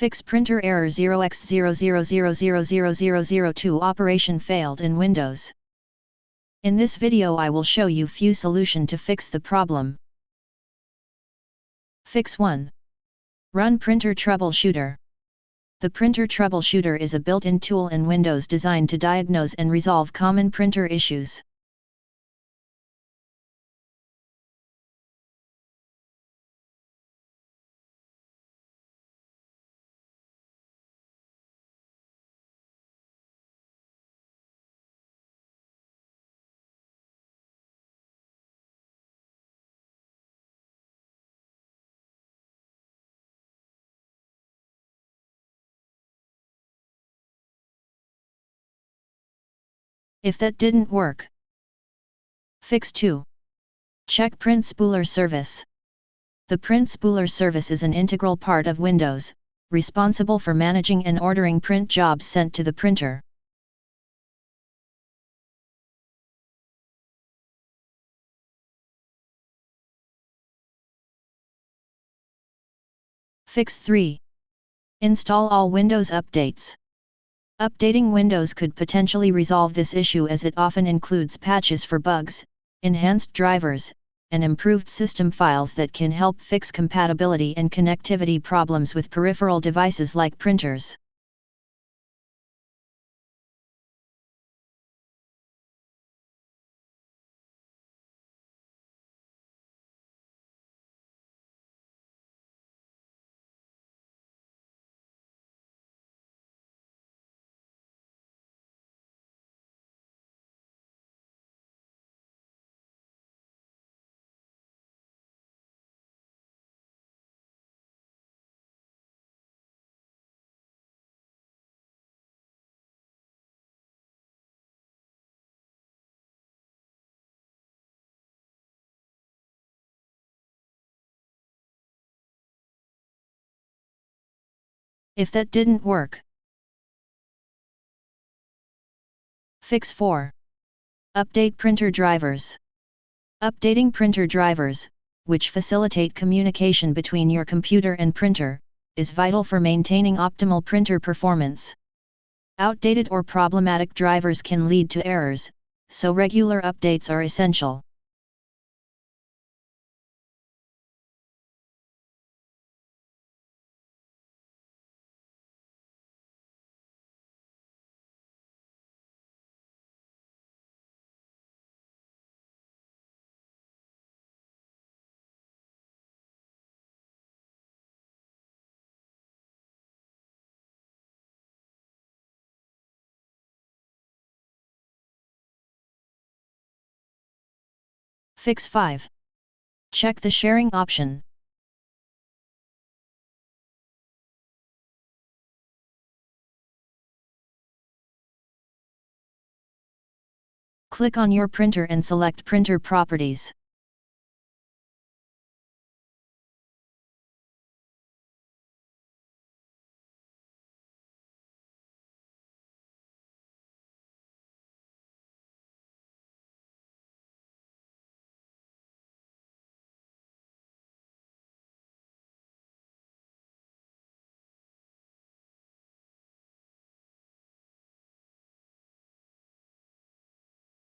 Fix printer error 0x00000002 operation failed in Windows. In this video I will show you few solution to fix the problem. Fix 1. Run Printer Troubleshooter. The Printer Troubleshooter is a built-in tool in Windows designed to diagnose and resolve common printer issues. If that didn't work, fix 2. Check Print Spooler Service. The Print Spooler Service is an integral part of Windows, responsible for managing and ordering print jobs sent to the printer. Fix 3. Install all Windows updates. Updating Windows could potentially resolve this issue as it often includes patches for bugs, enhanced drivers, and improved system files that can help fix compatibility and connectivity problems with peripheral devices like printers. If that didn't work, fix 4. Update printer drivers. Updating printer drivers, which facilitate communication between your computer and printer, is vital for maintaining optimal printer performance. Outdated or problematic drivers can lead to errors, so regular updates are essential. Fix 5. Check the sharing option. Click on your printer and select Printer Properties.